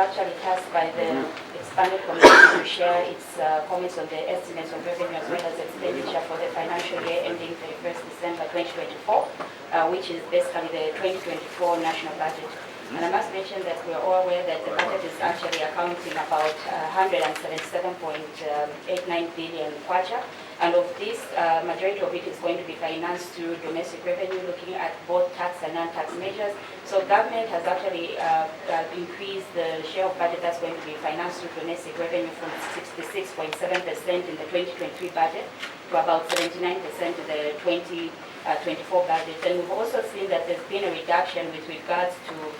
actually tasked by the expanded committee to share its comments on the estimates of revenue as well as expenditure for the financial year ending 31st December 2024, which is basically the 2024 national budget. And I must mention that we are all aware that the budget is actually accounting about 177.89 billion kwacha. And of this, majority of it is going to be financed through domestic revenue, looking at both tax and non-tax measures. So government has actually increased the share of budget that's going to be financed through domestic revenue from 66.7% in the 2023 budget to about 79% in the 2024 budget. And we've also seen that there's been a reduction with regards to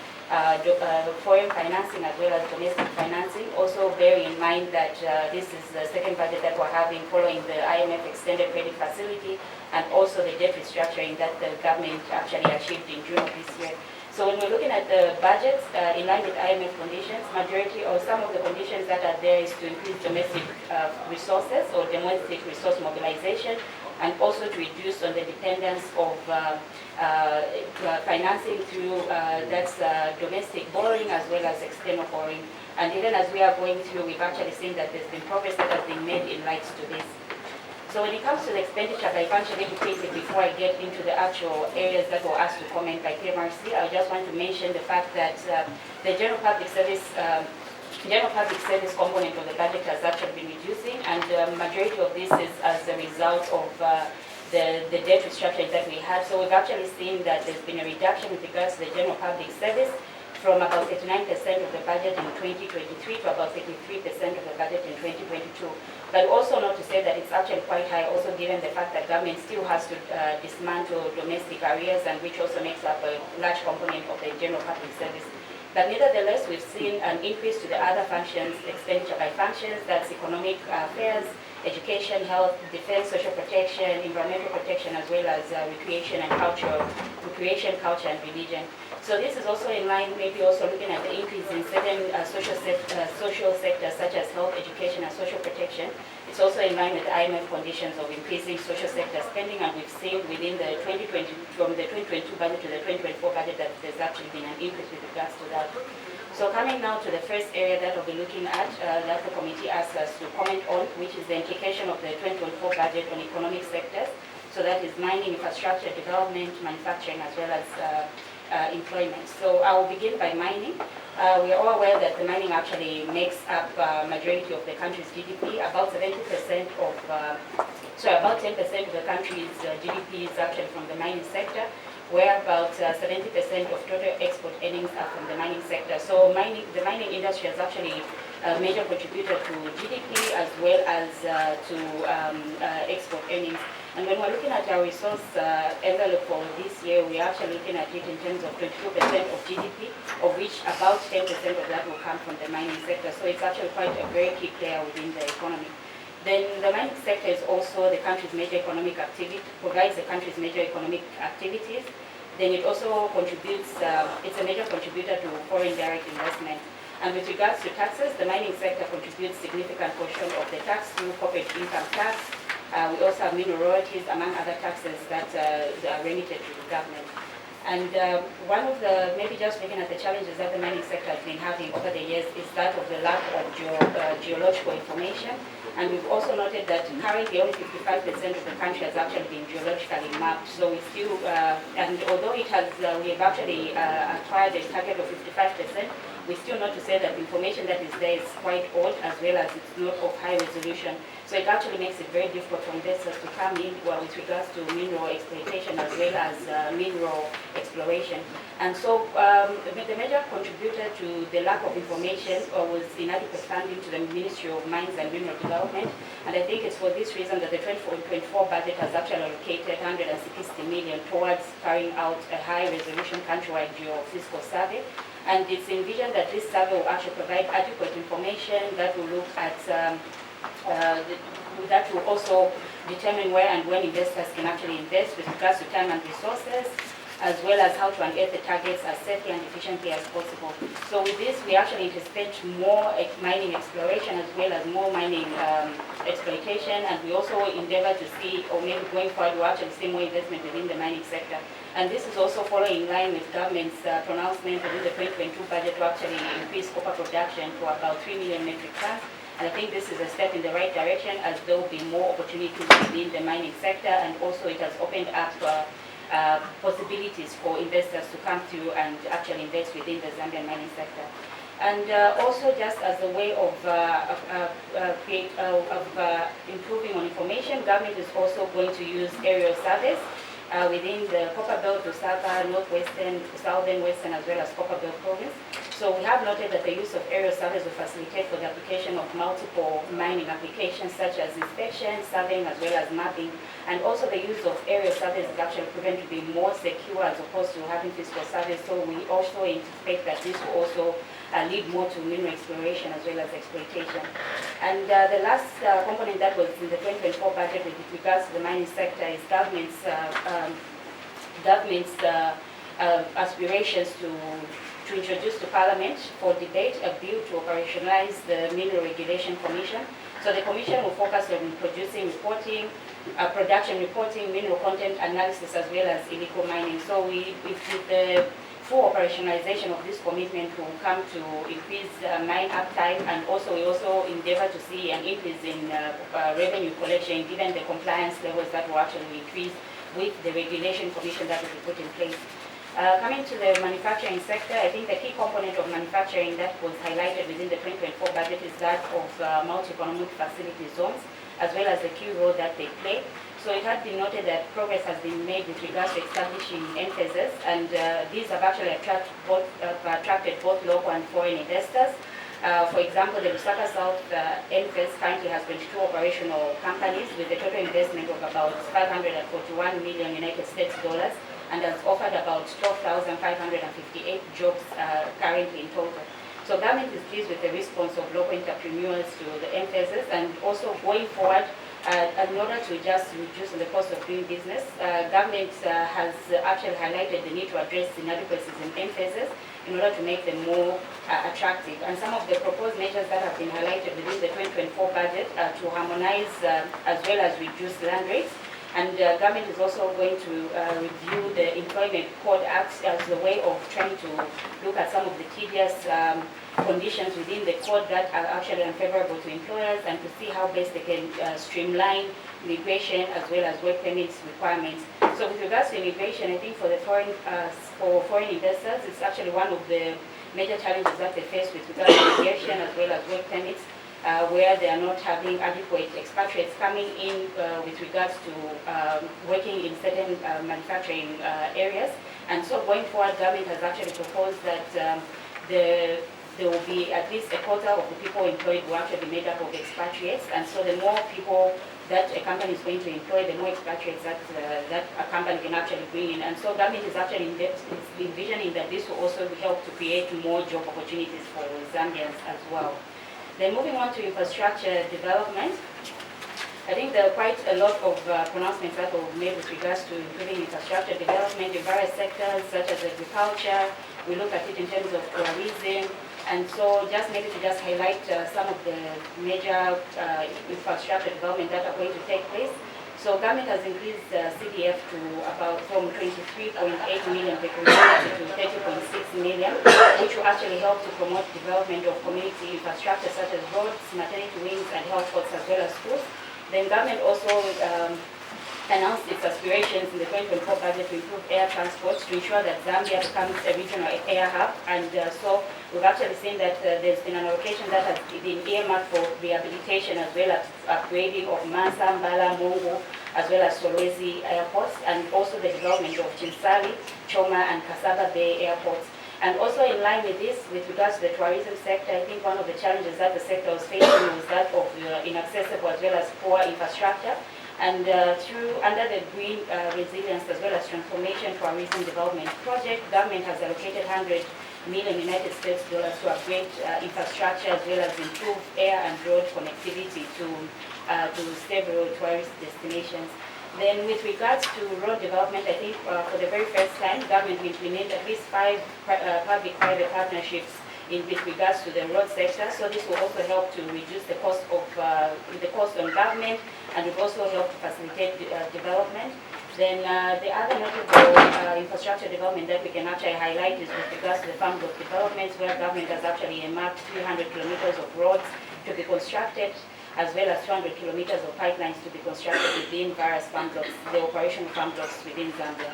foreign financing as well as domestic financing. Also bear in mind that this is the second budget that we're having following the IMF extended credit facility and also the debt restructuring that the government actually achieved in June of this year. So when we're looking at the budgets in line with IMF conditions, majority or some of the conditions that are there is to increase domestic resources or domestic resource mobilization, and also to reduce on the dependence of financing through domestic borrowing as well as external borrowing. And even as we are going through, we've actually seen that there's been progress that has been made in light to this. So when it comes to the expenditure by function indicated, before I get into the actual areas that were asked to comment by PMRC, I just want to mention the fact that the general public service component of the budget has actually been reducing, and the majority of this is as a result of the debt restructuring that we had. So we've actually seen that there's been a reduction with regards to the general public service from about 39% of the budget in 2023 to about 33% of the budget in 2022. But also not to say that it's actually quite high, also given the fact that government still has to dismantle domestic arrears, and which also makes up a large component of the general public service. But nevertheless, we've seen an increase to the other functions, expenditure by functions, that's economic affairs, education, health, defense, social protection, environmental protection, as well as recreation, culture, and religion. So this is also in line, maybe also looking at the increase in certain social sectors such as health, education, and social protection. It's also in line with the IMF conditions of increasing social sector spending, and we've seen within the 2020, from the 2022 budget to the 2024 budget, that there's actually been an increase with regards to that. So coming now to the first area that we'll be looking at, that the committee asked us to comment on, which is the implication of the 2024 budget on economic sectors. So that is mining, infrastructure, development, manufacturing, as well as employment. So I will begin by mining. We are all aware that the mining actually makes up majority of the country's GDP. About 70% of, about 10% of the country's GDP is actually from the mining sector, where about 70% of total export earnings are from the mining sector. So the mining industry is actually a major contributor to GDP as well as to export earnings. And when we're looking at our resource envelope for this year, we're actually looking at it in terms of 22% of GDP, of which about 10% of that will come from the mining sector. So it's actually quite a very key player within the economy. Then the mining sector is also the country's major economic activity, provides the country's major economic activities. Then it also contributes, it's a major contributor to foreign direct investment. And with regards to taxes, the mining sector contributes significant portion of the tax through corporate income tax. We also have mineral royalties, among other taxes that are remitted to the government. And one of the, maybe just looking at the challenges that the mining sector has been having over the years is that of the lack of geological information. And we've also noted that currently only 55% of the country has actually been geologically mapped. So we still, and although it has, we have actually acquired a target of 55%, we still not to say that the information that is there is quite old, as well as it's not of high resolution. So it actually makes it very difficult for investors to come in with regards to mineral exploitation as well as mineral exploration. And so the major contributor to the lack of information was inadequate funding to the Ministry of Mines and Mineral Development. And I think it's for this reason that the 2024 budget has actually allocated 160 million towards carrying out a high-resolution countrywide geophysical survey. And it's envisioned that this survey will actually provide adequate information that will look at, that will also determine where and when investors can actually invest with regards to time and resources, as well as how to unearth the targets as safely and efficiently as possible. So with this, we actually anticipate more mining exploration as well as more mining exploitation, and we also endeavor to see, or maybe going forward, we'll actually see more investment within the mining sector. And this is also following in line with government's pronouncement within the 2022 budget to actually increase copper production to about 3 million metric tons. And I think this is a step in the right direction, as there will be more opportunities within the mining sector, and also it has opened up possibilities for investors to come through and actually invest within the Zambian mining sector. And also, just as a way of improving on information, government is also going to use aerial surveys within the Copper Belt to northwestern, southern, western, as well as Copper Belt province. So we have noted that the use of aerial surveys will facilitate for the application of multiple mining applications such as inspection, surveying, as well as mapping. And also the use of aerial surveys is actually proven to be more secure as opposed to having physical surveys. So we also anticipate that this will also lead more to mineral exploration as well as exploitation. And the last component that was in the 2024 budget with regards to the mining sector is government's aspirations to introduce to Parliament for debate a bill to operationalize the Mineral Regulation Commission. So the Commission will focus on producing reporting, production reporting, mineral content analysis, as well as illegal mining. So with the full operationalization of this commitment will come to increase mine uptime, and also we also endeavor to see an increase in revenue collection given the compliance levels that will actually increase with the regulation commission that will be put in place. Coming to the manufacturing sector, I think the key component of manufacturing that was highlighted within the 2024 budget is that of multi-economic facility zones, as well as the key role that they play. So it has been noted that progress has been made with regards to establishing emphases, and these have actually attracted both local and foreign investors. For example, the Lusaka South NFES currently has 22 operational companies with a total investment of about 541 million United States dollars, and has offered about 12,558 jobs currently in total. So government is pleased with the response of local entrepreneurs to the emphasis, and also going forward, in order to just reduce the cost of doing business, government has actually highlighted the need to address inadequacies in emphasis in order to make them more attractive. And some of the proposed measures that have been highlighted within the 2024 budget are to harmonize as well as reduce land rates. And government is also going to review the Employment Code Act as a way of trying to look at some of the tedious conditions within the code that are actually unfavorable to employers, and to see how best they can streamline immigration as well as work permits requirements. So with regards to immigration, I think for foreign investors, it's actually one of the major challenges that they face with regards to immigration as well as work permits, where they are not having adequate expatriates coming in with regards to working in certain manufacturing areas. And so going forward, government has actually proposed that there will be at least a quarter of the people employed will actually be made up of expatriates. And so the more people that a company is going to employ, the more expatriates that a company can actually bring in. And so government is actually envisioning that this will also help to create more job opportunities for Zambians as well. Then moving on to infrastructure development, I think there are quite a lot of pronouncements that were made with regards to improving infrastructure development in various sectors such as agriculture. We look at it in terms of tourism, and so just maybe to just highlight some of the major infrastructure development that are going to take place. So government has increased CDF to about from 23.8 million per community to 30.6 million, which will actually help to promote development of community infrastructure such as roads, maternity wings, and health courts as well as schools. Then government also announced its aspirations in the 2024 budget to improve air transport to ensure that Zambia becomes a regional air hub. And so we've actually seen that there's been an allocation that has been earmarked for rehabilitation as well as upgrading of Mansa, Mbala, Mongo, as well as Solwezi airports, and also the development of Chinsali, Choma, and Kasaba Bay airports. And also in line with this, with regards to the tourism sector, I think one of the challenges that the sector was facing was that of inaccessible as well as poor infrastructure. And under the Green Resilience as well as Transformation Tourism Development Project, government has allocated 100 million United States dollars to upgrade infrastructure as well as improve air and road connectivity to several tourist destinations. Then with regards to road development, I think for the very first time, government will implement at least 5 public-private partnerships with regards to the road sector. So this will also help to reduce the cost on government, and will also help to facilitate development. Then the other notable infrastructure development that we can actually highlight is with regards to the farm block developments, where government has actually earmarked 300 kilometers of roads to be constructed, as well as 200 kilometers of pipelines to be constructed within various farm blocks, the operational farm blocks within Zambia.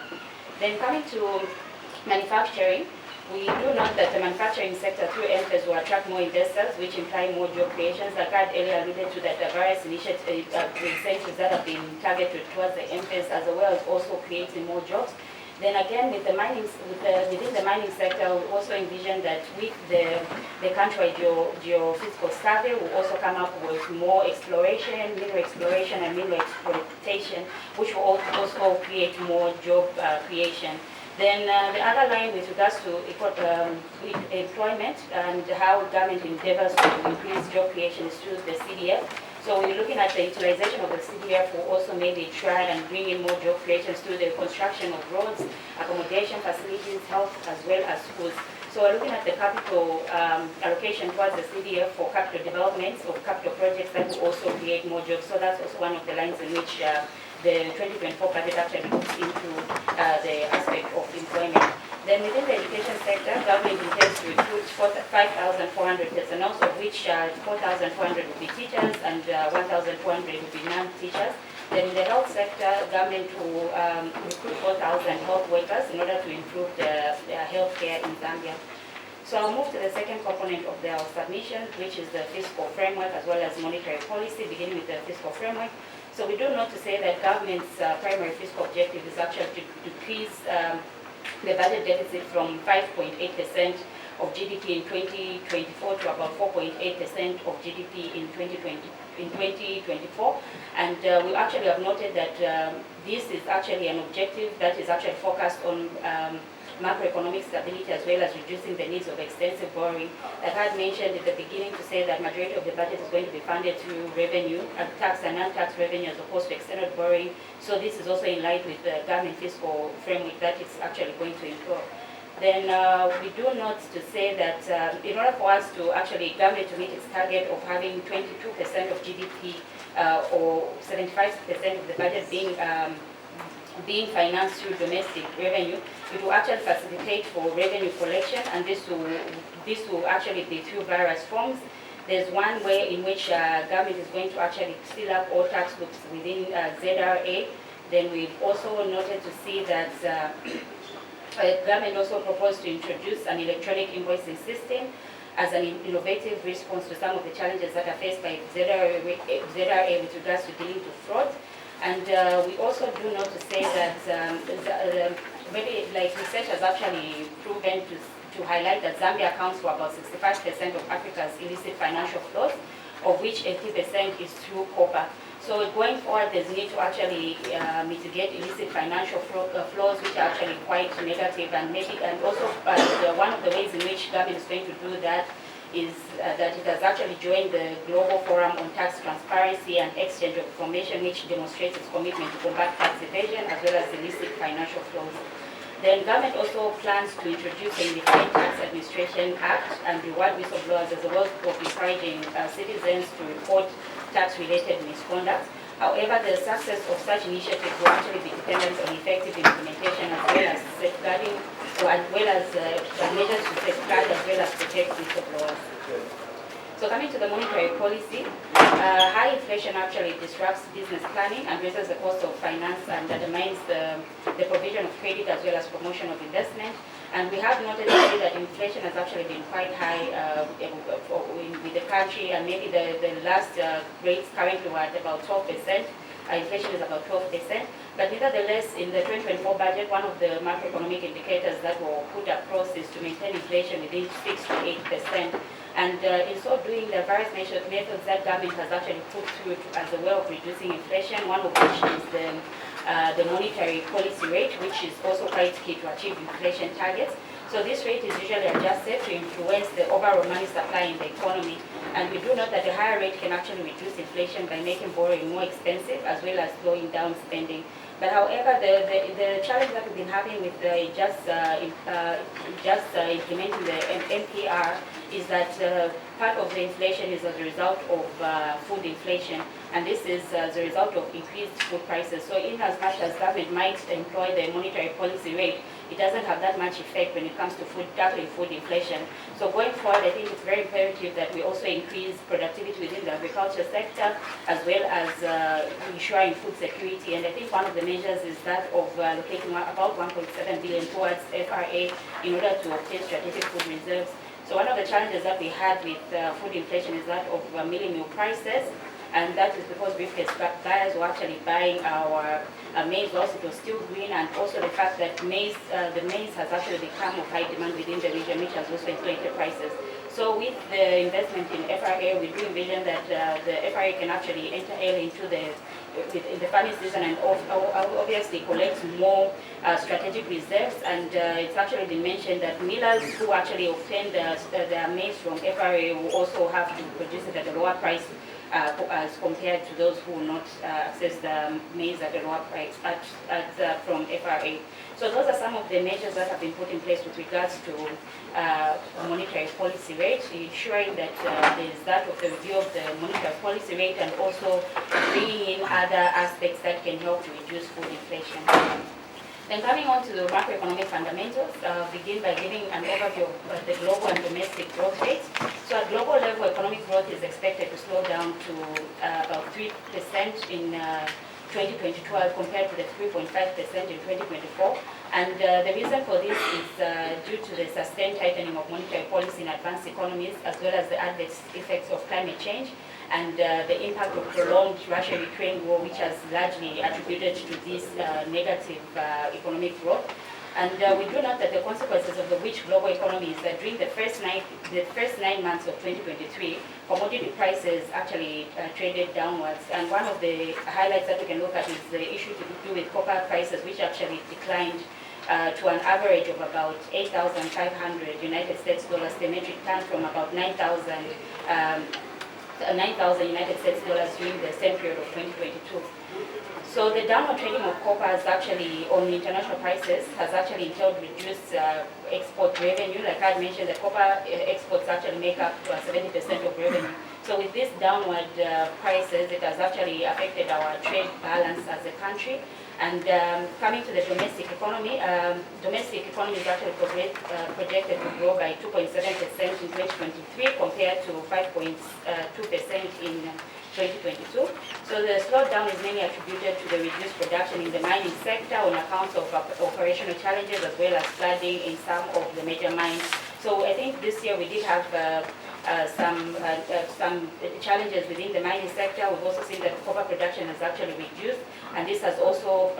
Then coming to manufacturing, we do note that the manufacturing sector through MPES will attract more investors, which imply more job creations. Like I earlier alluded to, that the various initiatives, incentives that have been targeted towards the MPES, as well as also creating more jobs. Then again, with the mining, within the mining sector, we also envision that with the country geophysical survey, will also come up with more exploration, mineral exploration and mineral exploitation, which will also create more job creation. Then the other line with regards to employment and how government endeavors to increase job creation is through the CDF. So we're looking at the utilization of the CDF will also maybe try and bring in more job creations through the construction of roads, accommodation facilities, health, as well as schools. So we're looking at the capital allocation towards the CDF for capital developments of capital projects that will also create more jobs. So that's also one of the lines in which the 2024 budget actually looks into the aspect of employment. Then within the education sector, government intends to recruit 5,400 personnel, of which 4,400 will be teachers and 1,400 will be non-teachers. Then in the health sector, government will recruit 4,000 health workers in order to improve the healthcare in Zambia. So I'll move to the second component of our submission, which is the fiscal framework as well as monetary policy, beginning with the fiscal framework. So we do note to say that government's primary fiscal objective is actually to decrease the budget deficit from 5.8% of GDP in 2024 to about 4.8% of GDP in 2024. And we actually have noted that this is actually an objective that is actually focused on macroeconomic stability as well as reducing the needs of extensive borrowing. Like I had mentioned at the beginning, to say that majority of the budget is going to be funded through revenue, tax and non-tax revenue, as opposed to external borrowing. So this is also in line with the government fiscal framework that it's actually going to incur. Then we do note to say that in order for us to actually government to meet its target of having 22% of GDP or 75% of the budget being financed through domestic revenue, it will actually facilitate for revenue collection, and this will actually be through various forms. There's one way in which government is going to actually seal up all tax books within ZRA. Then we've also noted to see that government also proposed to introduce an electronic invoicing system as an innovative response to some of the challenges that are faced by ZRA with regards to dealing with fraud. And we also do note to say that research has actually proven to highlight that Zambia accounts for about 65% of Africa's illicit financial flows, of which 80% is through copper. So going forward, there's need to actually mitigate illicit financial flows, which are actually quite negative, and also one of the ways in which government is going to do that is that it has actually joined the Global Forum on Tax Transparency and Exchange of Information, which demonstrates its commitment to combat tax evasion as well as illicit financial flows. Then government also plans to introduce the Unified Tax Administration Act and reward whistleblowers as a way of encouraging citizens to report tax-related misconduct. However, the success of such initiatives will actually be dependent on effective implementation as well as safeguarding, as well as measures to safeguard as well as protect whistleblowers. So coming to the monetary policy, high inflation actually disrupts business planning and raises the cost of finance and undermines the provision of credit as well as promotion of investment. And we have noted already that inflation has actually been quite high with the country, and maybe the last rates currently were at about 12%. Inflation is about 12%. But nevertheless, in the 2024 budget, one of the macroeconomic indicators that were put across is to maintain inflation within 6 to 8%. And in so doing, the various methods that government has actually put through as a way of reducing inflation, one of which is the the monetary policy rate, which is also quite key to achieve inflation targets. So this rate is usually adjusted to influence the overall money supply in the economy. And we do note that the higher rate can actually reduce inflation by making borrowing more expensive as well as slowing down spending. But however, the challenge that we've been having with implementing the MPR is that part of the inflation is as a result of food inflation, and this is as a result of increased food prices. So in as much as government might employ the monetary policy rate, it doesn't have that much effect when it comes to tackling food inflation. So going forward, I think it's very imperative that we also increase productivity within the agriculture sector, as well as ensuring food security. And I think one of the measures is that of allocating about 1.7 billion towards FRA in order to obtain strategic food reserves. So one of the challenges that we had with food inflation is that of milling meal prices, and that is because briefcase buyers were actually buying our maize whilst it was still green, and also the fact that the maize has actually become of high demand within the region, which has also inflated prices. So with the investment in FRA, we do envision that the FRA can actually enter early into the farming season and obviously collect more strategic reserves. And it's actually been mentioned that millers who actually obtain their maize from FRA will also have to produce it at a lower price as compared to those who will not access the maize at a lower price from FRA. So those are some of the measures that have been put in place with regards to monetary policy rate, ensuring that there is that of the review of the monetary policy rate and also bringing in other aspects that can help to reduce food inflation. Then coming on to the macroeconomic fundamentals, begin by giving an overview of the global and domestic growth rates. So at global level, economic growth is expected to slow down to about 3% in 2022 compared to the 3.5% in 2024. And the reason for this is due to the sustained tightening of monetary policy in advanced economies, as well as the adverse effects of climate change and the impact of prolonged Russia-Ukraine war, which has largely attributed to this negative economic growth. And we do note that the consequences of the weak global economy is that during the first 9 months of 2023, commodity prices actually traded downwards. And one of the highlights that we can look at is the issue to do with copper prices, which actually declined to an average of about 8,500 United States dollars per metric ton from about 9,000 United States dollars during the same period of 2022. So the downward trending of copper has actually, on international prices, has actually entailed reduced export revenue. Like I mentioned, the copper exports actually make up 70% of revenue. So with this downward prices, it has actually affected our trade balance as a country. And coming to the domestic economy is actually projected to grow by 2.7% in 2023 compared to 5.2% in 2022. So the slowdown is mainly attributed to the reduced production in the mining sector on account of operational challenges as well as flooding in some of the major mines. So I think this year we did have some challenges within the mining sector. We've also seen that copper production has actually reduced, and this has also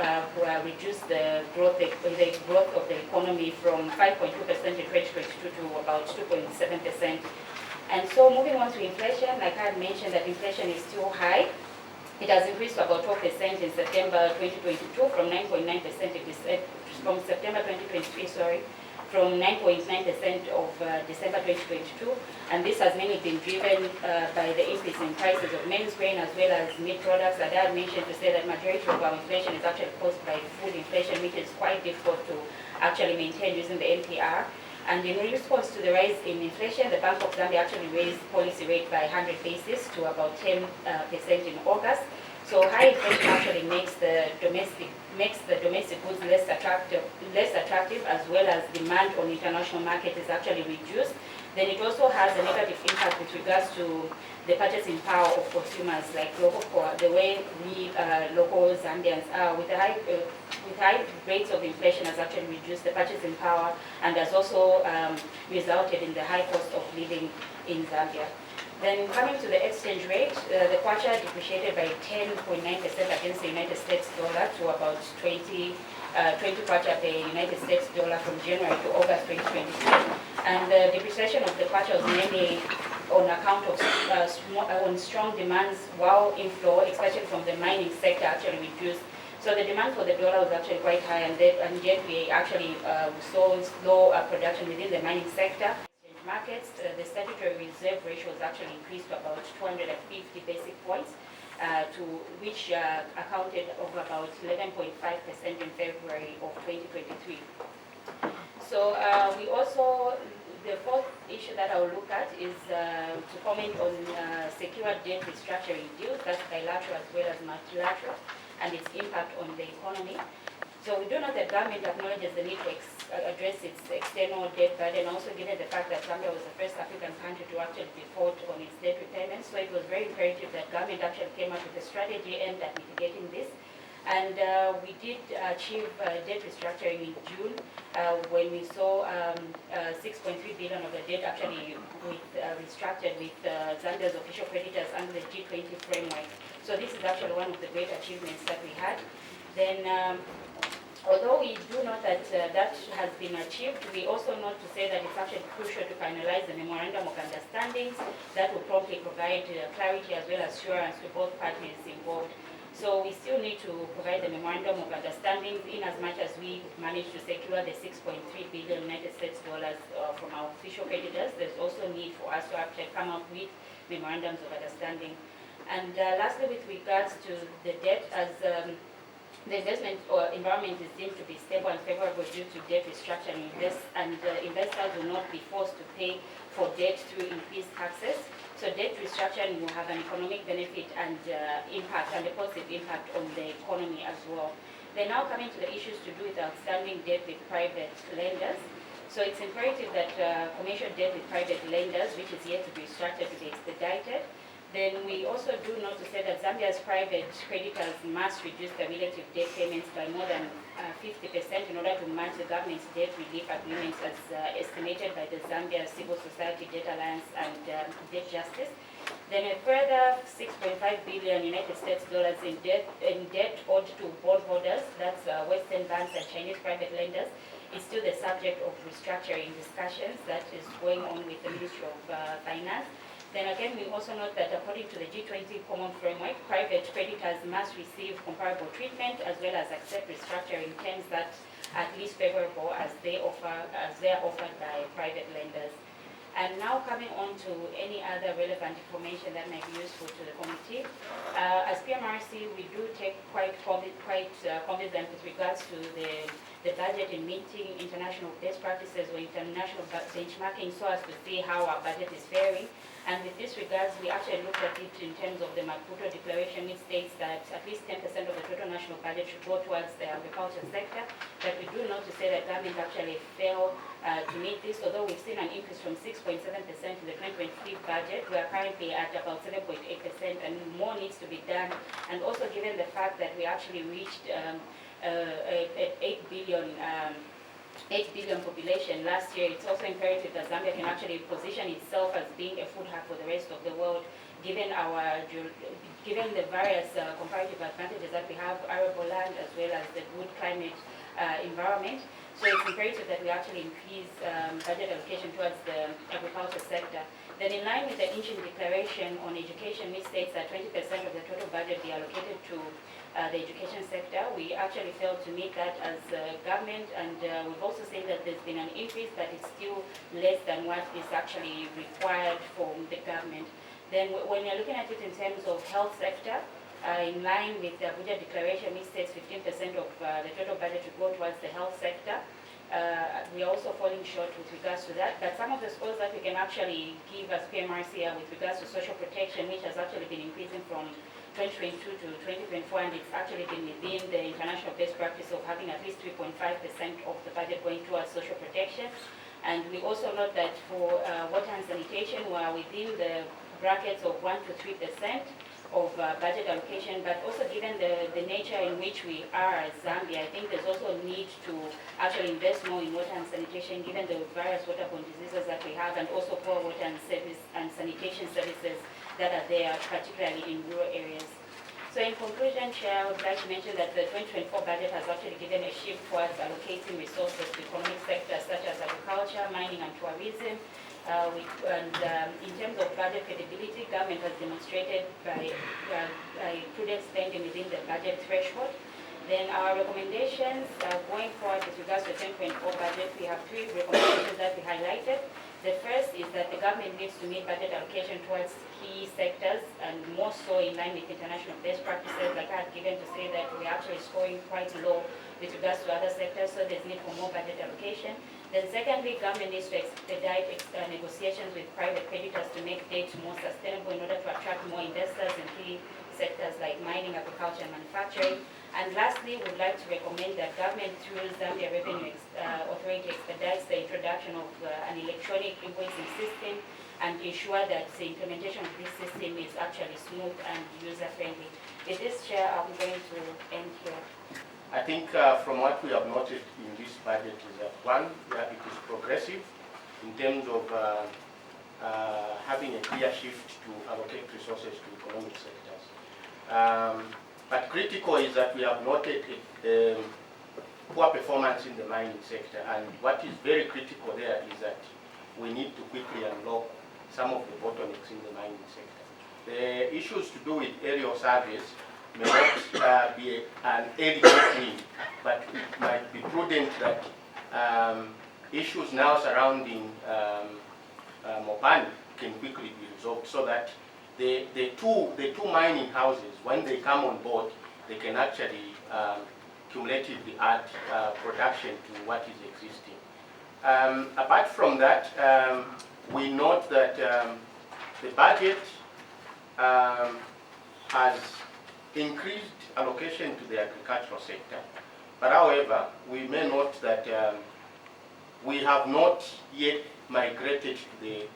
reduced the growth of the economy from 5.2% in 2022 to about 2.7%. And so moving on to inflation, like I had mentioned, that inflation is still high. It has increased to about 12% in September 2022 from 9.9% from September 2023, from 9.9% of December 2022. And this has mainly been driven by the increase in prices of maize grain as well as meat products. And I had mentioned to say that majority of our inflation is actually caused by food inflation, which is quite difficult to actually maintain using the NPR. And in response to the rise in inflation, the Bank of Zambia actually raised policy rate by 100 basis to about 10% in August. So high inflation actually makes the domestic goods less attractive, as well as demand on international market is actually reduced. Then it also has a negative impact with regards to the purchasing power of consumers, like the way we local Zambians are with high rates of inflation has actually reduced the purchasing power and has also resulted in the high cost of living in Zambia. Then coming to the exchange rate, the kwacha depreciated by 10.9% against the United States dollar to about 20 kwacha per United States dollar from January to August 2022. And the depreciation of the kwacha was mainly on account of on strong demands, while inflow, especially from the mining sector, actually reduced. So the demand for the dollar was actually quite high, and yet we actually saw slow production within the mining sector. Exchange markets, the statutory reserve ratio was actually increased to about 250 basic points, to which accounted of about 11.5% in February of 2023. So we also, the fourth issue that I will look at is to comment on secure debt restructuring deals, that's bilateral as well as multilateral, and its impact on the economy. So we do know that government acknowledges the need to address its external debt burden, also given the fact that Zambia was the first African country to actually default on its debt repayments. So it was very imperative that government actually came up with a strategy aimed at mitigating this. And we did achieve debt restructuring in June when we saw 6.3 billion of the debt actually restructured with Zambia's official creditors under the G20 framework. So this is actually one of the great achievements that we had. Then, although we do know that that has been achieved, we also note to say that it's actually crucial to finalize the memorandum of understandings that will promptly provide clarity as well as assurance to both parties involved. So we still need to provide the memorandum of understanding in as much as we managed to secure the 6.3 billion United States dollars from our official creditors. There's also a need for us to actually come up with memorandums of understanding. And lastly, with regards to the debt, as the investment environment is deemed to be stable and favorable due to debt restructuring, investors will not be forced to pay for debt through increased taxes. So debt restructuring will have an economic benefit and impact, and a positive impact on the economy as well. They're now coming to the issues to do with outstanding debt with private lenders. So it's imperative that commercial debt with private lenders, which is yet to be restructured, to be expedited. Then we also do note to say that Zambia's private creditors must reduce their relative debt payments by more than 50% in order to match the government's debt relief agreements as estimated by the Zambia Civil Society Debt Alliance and Debt Justice. Then a further 6.5 billion United States dollars in debt owed to bondholders, that's Western banks and Chinese private lenders, is still the subject of restructuring discussions that is going on with the Ministry of Finance. Then again, we also note that according to the G20 Common Framework, private creditors must receive comparable treatment as well as accept restructuring terms that are at least favorable as they are offered by private lenders. And now coming on to any other relevant information that may be useful to the committee. As PMRC, we do take quite cognizant with regards to the budget in meeting international best practices or international benchmarking so as to see how our budget is faring. And with this regards, we actually looked at it in terms of the Maputo Declaration, which states that at least 10% of the total national budget should go towards the agriculture sector. But we do note to say that government actually failed to meet this, although we've seen an increase from 6.7% in the 2023 budget. We are currently at about 7.8%, and more needs to be done. And also given the fact that we actually reached 8 billion population last year, it's also imperative that Zambia can actually position itself as being a food hub for the rest of the world, given the various comparative advantages that we have, arable land as well as the good climate environment. So it's imperative that we actually increase budget allocation towards the agriculture sector. Then in line with the Ancient Declaration on Education, which states that 20% of the total budget be allocated to the education sector, we actually failed to meet that as government, and we've also seen that there's been an increase that is still less than what is actually required from the government. Then when you're looking at it in terms of health sector, in line with the Abuja Declaration, which states 15% of the total budget should go towards the health sector. We are also falling short with regards to that, but some of the scores that we can actually give as PMRC are with regards to social protection, which has actually been increasing from 2022 to 2024, and it's actually been within the international best practice of having at least 3.5% of the budget going towards social protection. And we also note that for water and sanitation, we are within the brackets of 1 to 3% of budget allocation, but also given the nature in which we are as Zambia, I think there's also a need to actually invest more in water and sanitation, given the various waterborne diseases that we have, and also poor water and sanitation services that are there, particularly in rural areas. So in conclusion, Chair, I would like to mention that the 2024 budget has actually given a shift towards allocating resources to economic sectors such as agriculture, mining and tourism. In terms of budget credibility, government has demonstrated by prudent spending within the budget threshold. Then our recommendations going forward with regards to the 2024 budget, we have 3 recommendations that we highlighted. The first is that the government needs to meet budget allocation towards key sectors and more so in line with international best practices. Like I had given to say that we're actually scoring quite low with regards to other sectors, so there's need for more budget allocation. Then secondly, government needs to expedite negotiations with private creditors to make debt more sustainable in order to attract more investors in key sectors like mining, agriculture, and manufacturing. And lastly, we would like to recommend that government through Zambia Revenue Authority expedites the introduction of an electronic invoicing system and ensure that the implementation of this system is actually smooth and user-friendly. With this, Chair, I'm going to end here. I think from what we have noted in this budget is that one, it is progressive in terms of having a clear shift to allocate resources to economic sectors. But critical is that we have noted poor performance in the mining sector, and what is very critical there is that we need to quickly unlock some of the bottlenecks in the mining sector. The issues to do with aerial surveys may not be an urgent need, but it might be prudent that issues now surrounding Mopani can quickly be resolved so that the two mining houses, when they come on board, they can actually cumulatively add production to what is existing. Apart from that, we note that the budget has increased allocation to the agricultural sector, but however, we may note that we have not yet migrated to the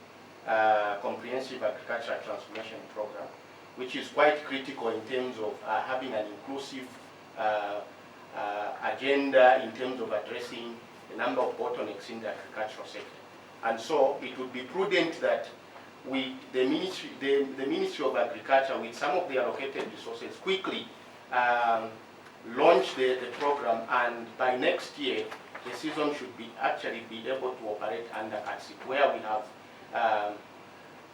Comprehensive Agricultural Transformation Program, which is quite critical in terms of having an inclusive agenda in terms of addressing the number of bottlenecks in the agricultural sector. And so it would be prudent that the Ministry of Agriculture, with some of the allocated resources, quickly launch the program, and by next year, the season should actually be able to operate under CATSIP, where we have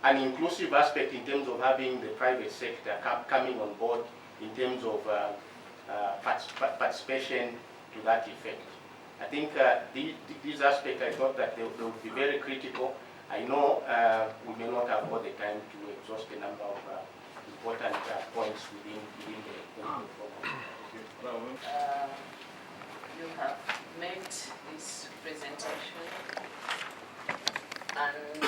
an inclusive aspect in terms of having the private sector coming on board in terms of participation to that effect. I think these aspects, I thought that they would be very critical. I know we may not have all the time to exhaust the number of important points within the program. You have made this presentation and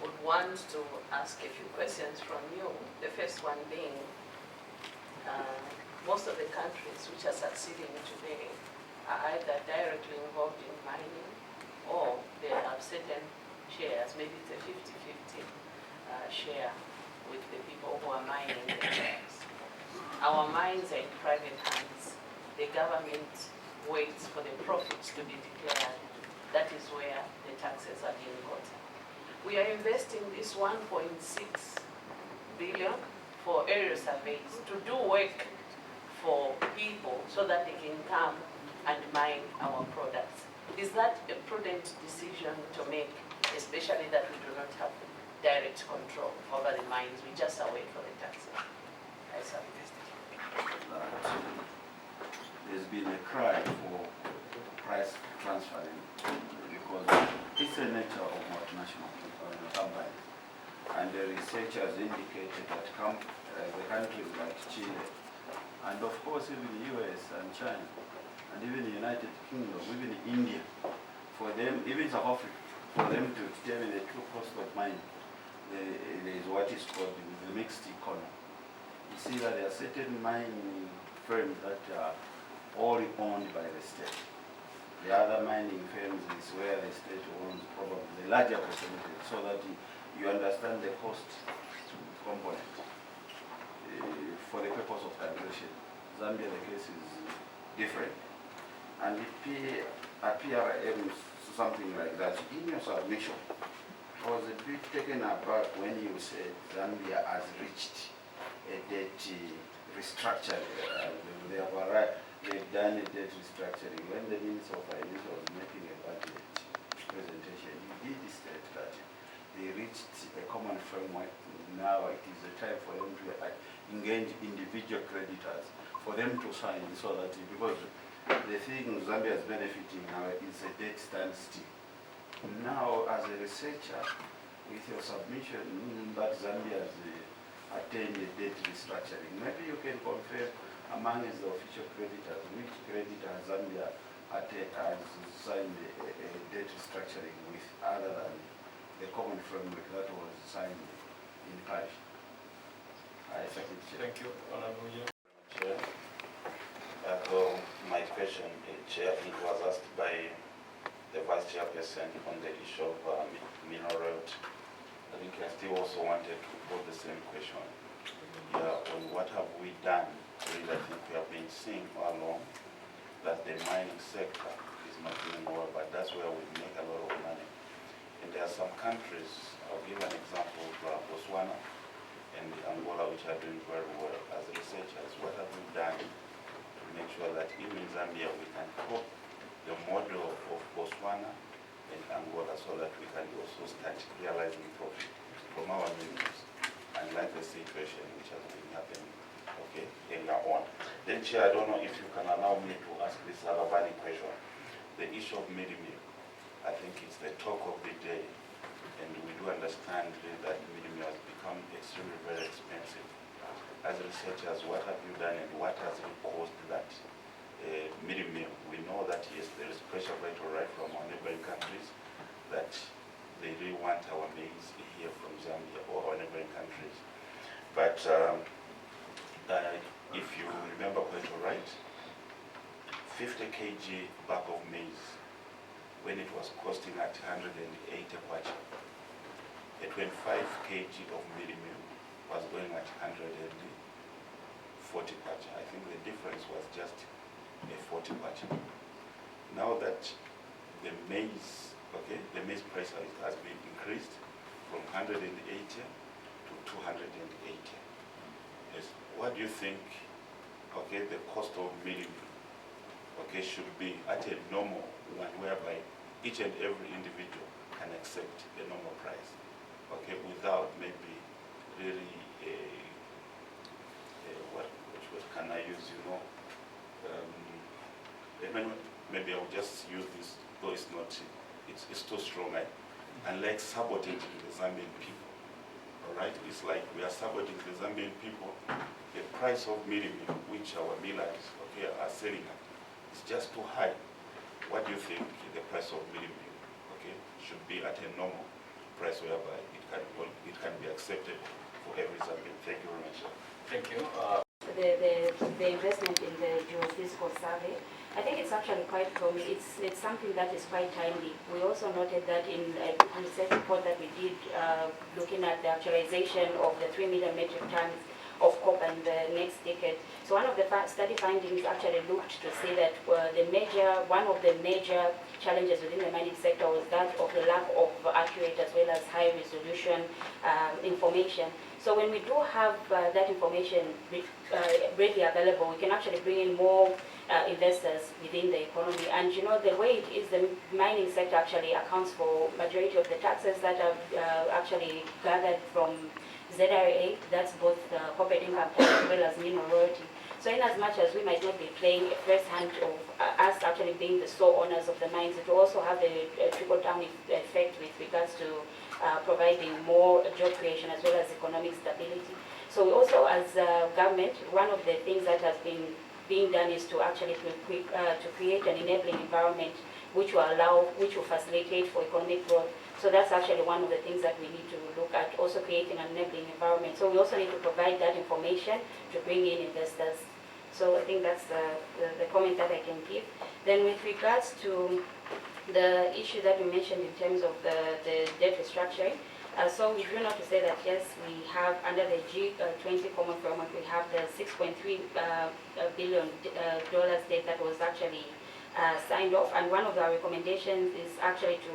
would want to ask a few questions from you. The first one being, most of the countries which are succeeding today are either directly involved in mining or they have certain shares, maybe it's a 50-50 share with the people who are mining the shares. Our mines are in private hands. The government waits for the profits to be declared. That is where the taxes are being gotten. We are investing this 1.6 billion for area surveys to do work for people so that they can come and mine our products. Is that a prudent decision to make, especially that we do not have direct control over the mines? We just await for the taxes. There's been a cry for price transferring because it's the nature of multinational companies. And the research has indicated that the countries like Chile, and of course even the US and China, and even the United Kingdom, even India, for them, even South Africa, for them to determine the true cost of mining, there is what is called the mixed economy. You see that there are certain mining firms that are all owned by the state. The other mining firms is where the state owns probably the larger percentage, so that you understand the cost component for the purpose of calculation. Zambia, the case is different. And a PRM, something like that, in your submission, I was a bit taken aback when you said Zambia has reached a debt restructuring. They've done a debt restructuring. When the Minister of Finance was making a budget presentation, he did state that they reached a common framework. Now it is the time for them to engage individual creditors for them to sign, so that, because the thing Zambia is benefiting now is a debt standstill. Now, as a researcher, with your submission that Zambia has attained a debt restructuring, maybe you can confirm among the official creditors, which creditor Zambia has signed a debt restructuring with, other than the common framework that was signed in Paris. Thank you, Honorable Chair. My question, Chair, it was asked by the Vice Chairperson on the issue of mineral royalty. I think I still also wanted to put the same question. On what have we done? Really, I think we have been seeing all along that the mining sector is not doing well, but that's where we make a lot of money. And there are some countries, I'll give an example of Botswana and Angola, which are doing very well. As researchers, what have we done to make sure that even in Zambia we can copy the model of Botswana and Angola, so that we can also start realizing profit from our minerals, unlike the situation which has been happening, okay, earlier on. Then, Chair, I don't know if you can allow me to ask this other burning question. The issue of meal, I think it's the talk of the day, and we do understand that meal has become extremely very expensive. As researchers, what have you done and what has it caused that meal? We know that yes, there is pressure right from our neighboring countries that they really want our maize here from Zambia or our neighboring countries. But if you remember quite all right, 50 kg bag of maize, when it was costing at 180 kwacha, a 25 kg of meal was going at 140 kwacha. I think the difference was just a 40 kwacha. Now that the maize, okay, the maize price has been increased from 180 to 280. Yes. What do you think, okay, the cost of milling, okay, should be at a normal one, whereby each and every individual can accept the normal price, okay, without maybe really what can I use, you know? Maybe I'll just use this, though it's not, it's too strong, and like sabotage the Zambian people. All right, it's like we are sabotaging the Zambian people. The price of milling, which our millers, okay, are selling at, is just too high. What do you think the price of milling, okay, should be at a normal price whereby it can be accepted for every Zambian? Thank you very much, sir. Thank you. The investment in the geophysical survey, I think it's actually quite promising. It's something that is quite timely. We also noted that in a research report that we did looking at the actualization of the 3 million metric tons of copper in the next decade. So one of the study findings actually looked to say that one of the major challenges within the mining sector was that of the lack of accurate as well as high resolution information. So when we do have that information readily available, we can actually bring in more investors within the economy. And you know, the way it is, the mining sector actually accounts for majority of the taxes that are actually gathered from ZRA, that's both corporate income tax as well as mineral royalty. So in as much as we might not be playing a first hand of us actually being the sole owners of the mines, it will also have a trickle-down effect with regards to providing more job creation as well as economic stability. So we also, as government, one of the things that has been being done is to actually to create an enabling environment which will facilitate for economic growth. So that's actually one of the things that we need to look at, also creating an enabling environment. So we also need to provide that information to bring in investors. So I think that's the comment that I can give. Then with regards to the issue that we mentioned in terms of the debt restructuring, so we do not to say that yes, we have under the G20 common framework, we have the $6.3 billion debt that was actually signed off, and one of our recommendations is actually to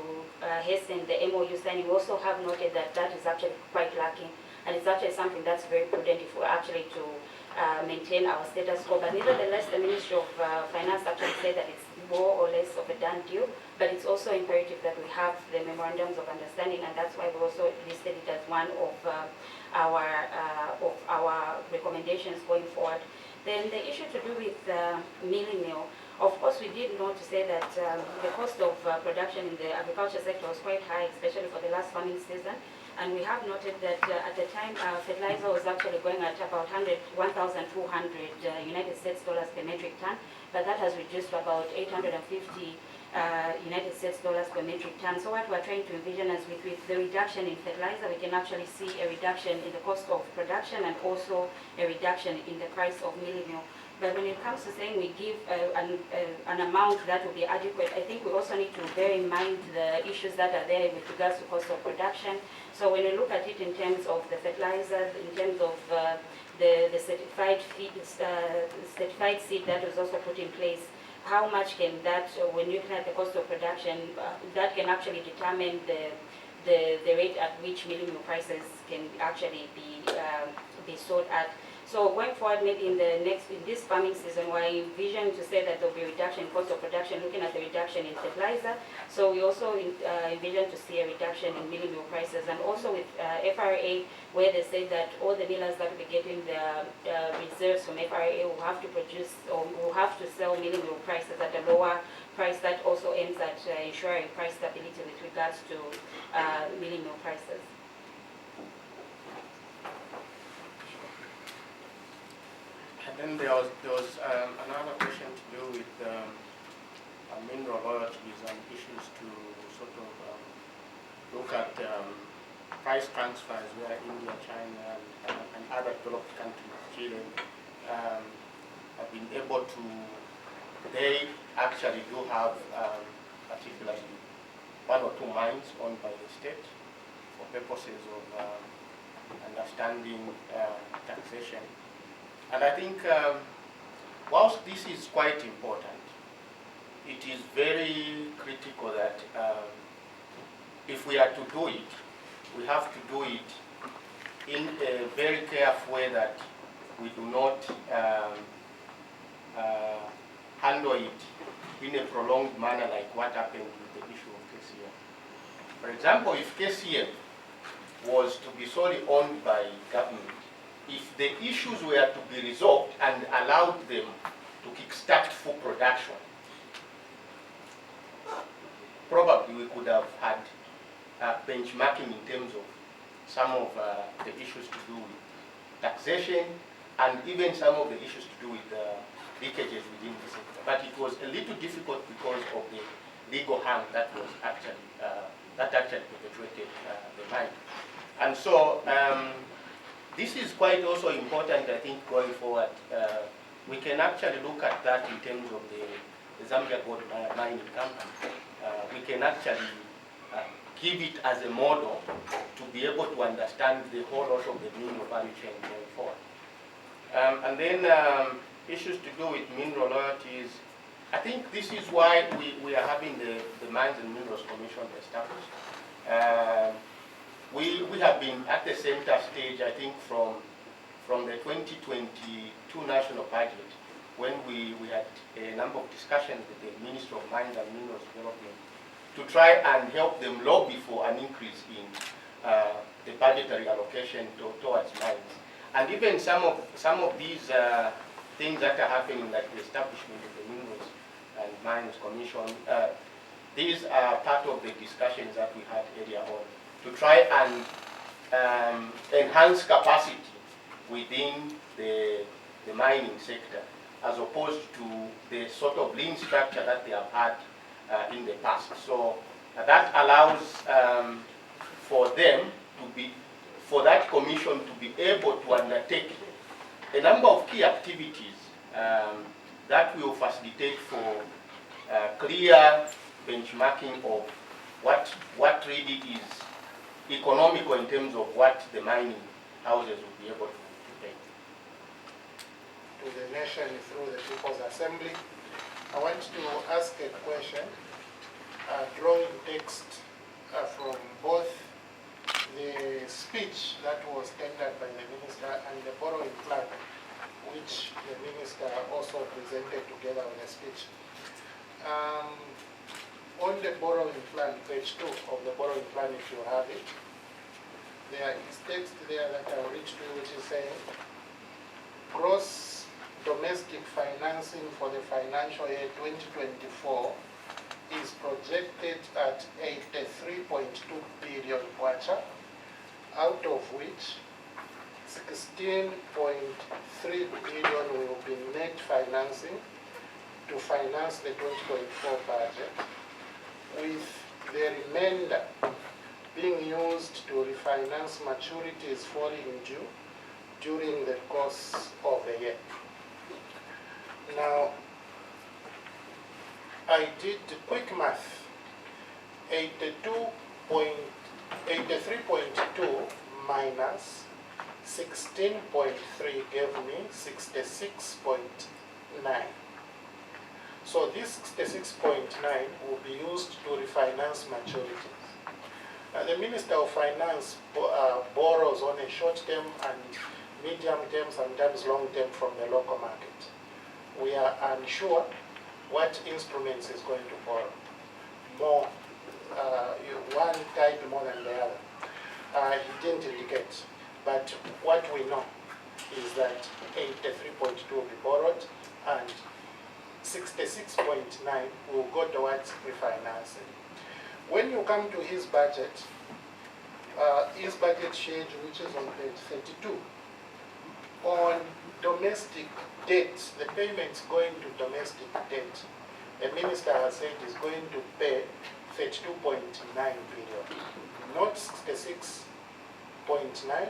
hasten the MOU signing. We also have noted that that is actually quite lacking, and it's actually something that's very prudent if we're actually to maintain our status quo. But nevertheless, the Ministry of Finance actually said that it's more or less of a done deal, but it's also imperative that we have the memorandums of understanding, and that's why we also listed it as one of our recommendations going forward. Then the issue to do with milling mill, of course we did note to say that the cost of production in the agriculture sector was quite high, especially for the last farming season. And we have noted that at the time, fertilizer was actually going at about 1,200 United States dollars per metric ton, but that has reduced to about 850 United States dollars per metric ton. So what we're trying to envision is with the reduction in fertilizer, we can actually see a reduction in the cost of production and also a reduction in the price of milling meal. But when it comes to saying we give an amount that will be adequate, I think we also need to bear in mind the issues that are there with regards to cost of production. So when you look at it in terms of the fertilizers, in terms of the certified seed that was also put in place, how much can that, when you look at the cost of production, that can actually determine the rate at which milling meal prices can actually be sold at. So going forward, maybe in this farming season, we envision to say that there will be a reduction in cost of production, looking at the reduction in fertilizer. So we also envision to see a reduction in milling meal prices, and also with FRA, where they say that all the millers that will be getting the reserves from FRA will have to produce or will have to sell milling meal prices at a lower price. That also aims at ensuring price stability with regards to milling meal prices. And then there was another question to do with mineral royalties and issues to sort of look at price transfers where India, China, and other developed countries, Chile, have been able to. They actually do have particularly 1 or 2 mines owned by the state for purposes of understanding taxation. And I think whilst this is quite important, it is very critical that if we are to do it, we have to do it in a very careful way that we do not handle it in a prolonged manner like what happened with the issue of KCM. For example, if KCM was to be solely owned by government, if the issues were to be resolved and allowed them to kickstart full production, probably we could have had benchmarking in terms of some of the issues to do with taxation and even some of the issues to do with leakages within the sector. But it was a little difficult because of the legal harm that was actually perpetrated the mine. And so this is quite also important, I think, going forward. We can actually look at that in terms of the Zambia Gold Mining Company. We can actually give it as a model to be able to understand the whole lot of the mineral value chain going forward. And then issues to do with mineral royalties. I think this is why we are having the Mines and Minerals Commission established. We have been at the center stage, I think, from the 2022 national budget, when we had a number of discussions with the Minister of Mines and Minerals Development to try and help them lobby for an increase in the budgetary allocation towards mines. And even some of these things that are happening, like the establishment of the Minerals and Mines Commission, these are part of the discussions that we had earlier on, to try and enhance capacity within the mining sector, as opposed to the sort of lean structure that they have had in the past. So that allows for that commission to be able to undertake a number of key activities that will facilitate for clear benchmarking of what really is economical in terms of what the mining houses will be able to pay. To the nation through the People's Assembly, I want to ask a question, drawing text from both the speech that was tendered by the Minister and the borrowing plan, which the Minister also presented together with a speech. On the borrowing plan, page 2 of the borrowing plan, if you have it, there is text there that I'll read to you, which is saying, gross domestic financing for the financial year 2024 is projected at 83.2 billion kwacha, out of which 16.3 billion will be net financing to finance the 2024 budget, with the remainder being used to refinance maturities falling due during the course of the year. Now, I did quick math. 83.2 minus 16.3 gave me 66.9. So this 66.9 will be used to refinance maturities. The Minister of Finance borrows on a short-term and medium-term, sometimes long-term from the local market. We are unsure what instruments is going to borrow. More, one type more than the other. He didn't indicate, but what we know is that 83.2 will be borrowed and 66.9 will go towards refinancing. When you come to his budget sheet, which is on page 32, on domestic debt, the payments going to domestic debt, the minister has said is going to pay 32.9 billion, not 66.9,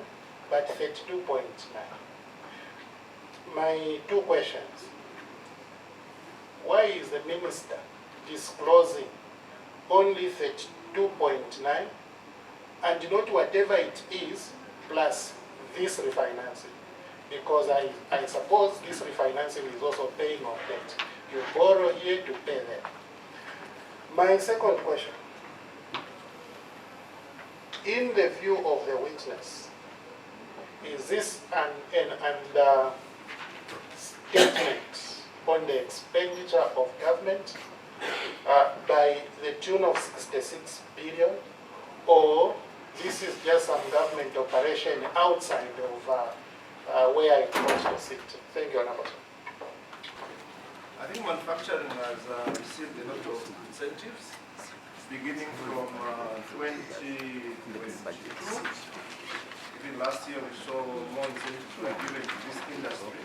but 32.9. My two questions. Why is the minister disclosing only 32.9 and not whatever it is plus this refinancing? Because I suppose this refinancing is also paying off debt. You borrow here to pay there. My second question. In the view of the witness, is this an statement on the expenditure of government by the tune of 66 billion, or this is just some government operation outside of where it wants to sit? Thank you, Honorable. I think manufacturing has received a lot of incentives beginning from 2022. Even last year we saw more incentives were given to this industry.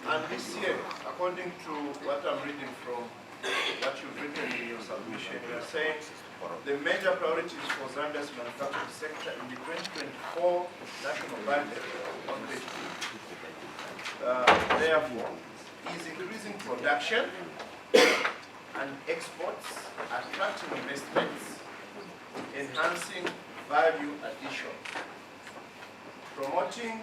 And this year, according to what I'm reading from what you've written in your submission, you are saying the major priorities for Zambia's manufacturing sector in the 2024 national budget on page 2, therefore, is increasing production and exports, attracting investments, enhancing value addition, promoting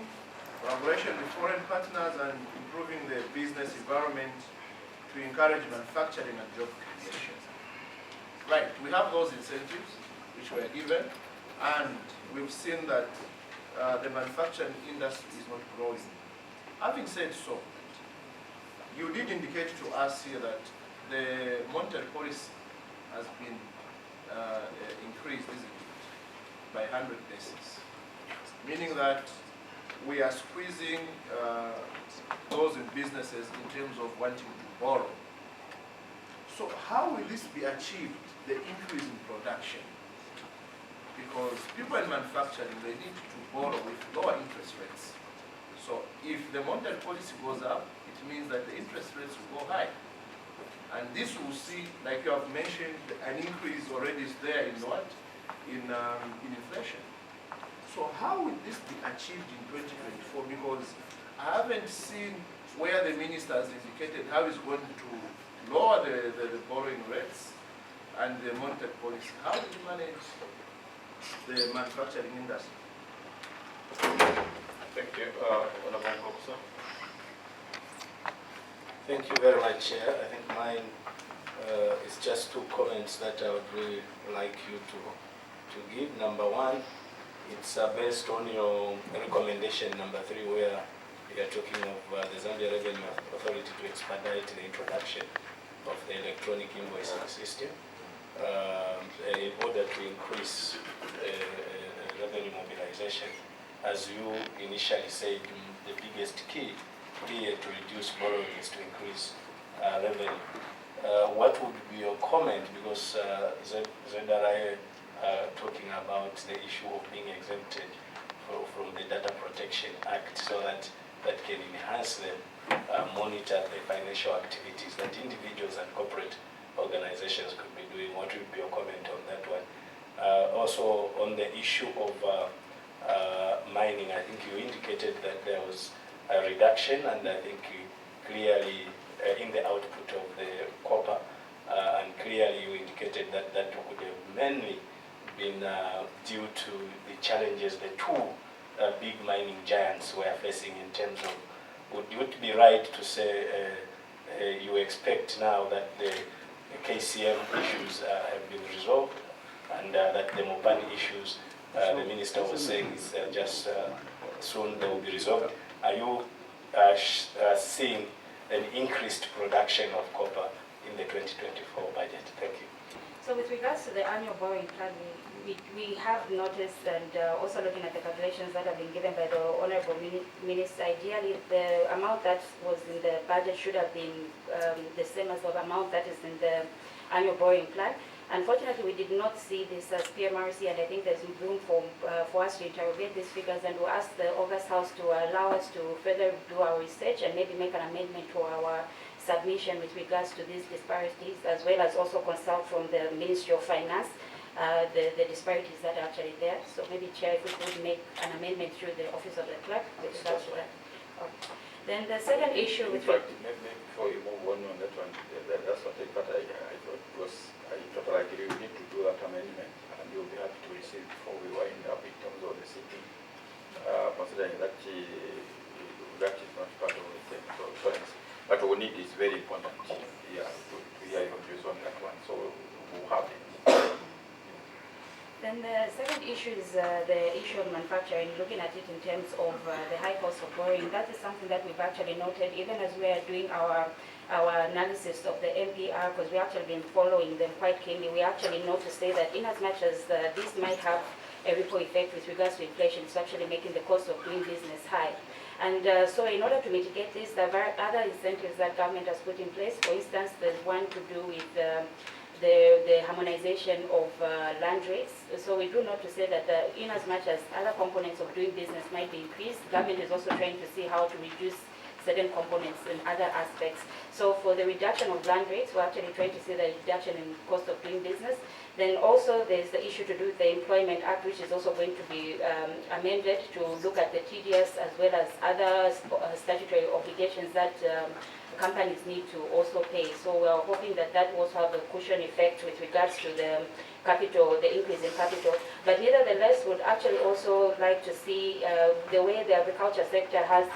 collaboration with foreign partners and improving the business environment to encourage manufacturing and job creation. Right, we have those incentives which were given, and we've seen that the manufacturing industry is not growing. Having said so, you did indicate to us here that the monetary policy has been increased, isn't it, by 100 basis, meaning that we are squeezing those in businesses in terms of wanting to borrow. So how will this be achieved, the increase in production? Because people in manufacturing, they need to borrow with lower interest rates. So if the monetary policy goes up, it means that the interest rates will go high. And this will see, like you have mentioned, an increase already is there in what? In inflation. So how will this be achieved in 2024? Because I haven't seen where the minister has indicated how he's going to lower the borrowing rates and the monetary policy. How do you manage the manufacturing industry? Thank you, Honorable Officer. Thank you very much, Chair. I think mine is just two comments that I would really like you to give. Number one, it's based on your recommendation number 3, where we are talking of the Zambia Revenue Authority to expedite the introduction of the electronic invoicing system in order to increase revenue mobilization. As you initially said, the biggest key here to reduce borrowing is to increase revenue. What would be your comment, because ZRI talking about the issue of being exempted from the Data Protection Act, so that can enhance them, monitor the financial activities that individuals and corporate organizations could be doing. What would be your comment on that one? Also on the issue of mining, I think you indicated that there was a reduction, and I think you clearly in the output of the copper, and clearly you indicated that that would have mainly been due to the challenges the two big mining giants were facing in terms of, would it be right to say you expect now that the KCM issues have been resolved, and that the Mopani issues, the minister was saying is just soon they will be resolved? Are you seeing an increased production of copper in the 2024 budget? Thank you. So with regards to the annual borrowing plan, we have noticed, and also looking at the calculations that have been given by the Honorable Minister, ideally the amount that was in the budget should have been the same as the amount that is in the annual borrowing plan. Unfortunately, we did not see this as PMRC, and I think there's room for us to interrogate these figures, and we'll ask the August House to allow us to further do our research and maybe make an amendment to our submission with regards to these disparities, as well as also consult from the Ministry of Finance the disparities that are actually there. So maybe, Chair, if we could make an amendment through the Office of the Clerk with regards to that. Okay. Then the second issue with... In fact, maybe before you move on that one, that's what I thought I totally agree. We need to do that amendment, and you'll be happy to receive before we wind up in terms of the city, considering that that is not part of the technical reference. But we need is very important to hear your views on that one, so we'll have it. Then the second issue is the issue of manufacturing, looking at it in terms of the high cost of borrowing. That is something that we've actually noted, even as we are doing our analysis of the MPR, because we've actually been following them quite keenly. We actually note to say that in as much as this might have a ripple effect with regards to inflation, it's actually making the cost of doing business high. And so in order to mitigate this, there are other incentives that government has put in place. For instance, there's one to do with the harmonization of land rates. So we do note to say that in as much as other components of doing business might be increased, government is also trying to see how to reduce certain components in other aspects. So for the reduction of land rates, we're actually trying to see the reduction in cost of doing business. Then also there's the issue to do with the Employment Act, which is also going to be amended to look at the TDS as well as other statutory obligations that companies need to also pay. So we're hoping that that will also have a cushion effect with regards to the capital, the increase in capital. But nevertheless, would actually also like to see the way the agriculture sector has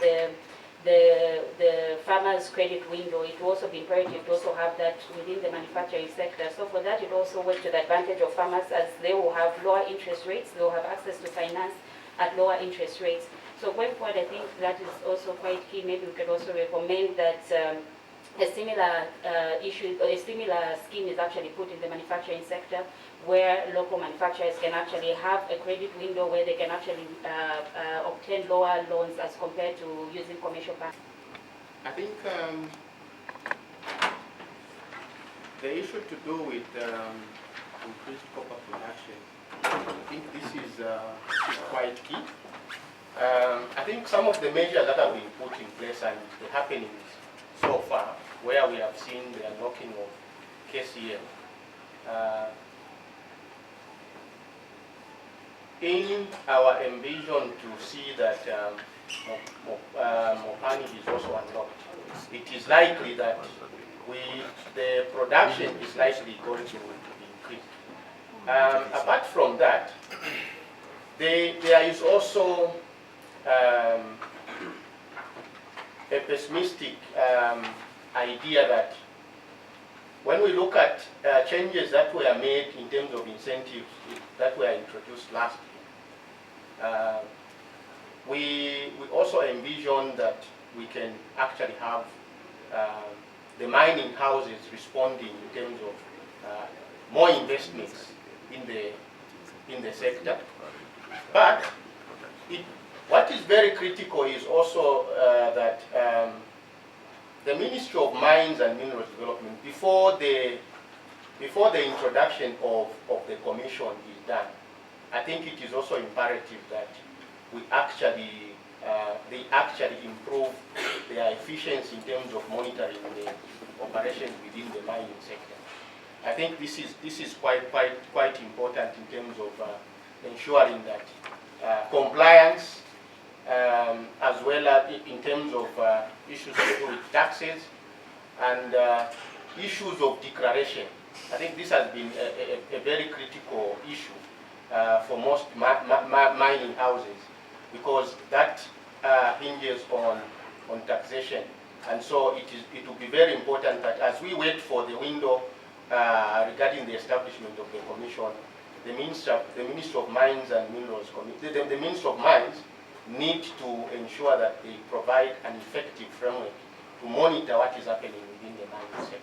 the farmers' credit window. It will also be imperative to also have that within the manufacturing sector. So for that, it also works to the advantage of farmers, as they will have lower interest rates, they will have access to finance at lower interest rates. So going forward, I think that is also quite key. Maybe we could also recommend that a similar scheme is actually put in the manufacturing sector, where local manufacturers can actually have a credit window where they can actually obtain lower loans as compared to using commercial banks. I think the issue to do with increased copper production, I think this is quite key. I think some of the measures that have been put in place and the happenings so far, where we have seen the unlocking of KCM, in our envision to see that Mopani is also unlocked, it is likely that the production is likely going to be increased. Apart from that, there is also a pessimistic idea that when we look at changes that were made in terms of incentives that were introduced last year, we also envision that we can actually have the mining houses responding in terms of more investments in the sector. But what is very critical is also that the Ministry of Mines and Minerals Development, before the introduction of the commission is done, I think it is also imperative that they actually improve their efficiency in terms of monitoring the operations within the mining sector. I think this is quite important in terms of ensuring that compliance, as well as in terms of issues to do with taxes and issues of declaration. I think this has been a very critical issue for most mining houses, because that hinges on taxation. And so it will be very important that as we wait for the window regarding the establishment of the commission, the Ministry of Mines and Minerals, the Ministry of Mines need to ensure that they provide an effective framework to monitor what is happening within the mining sector.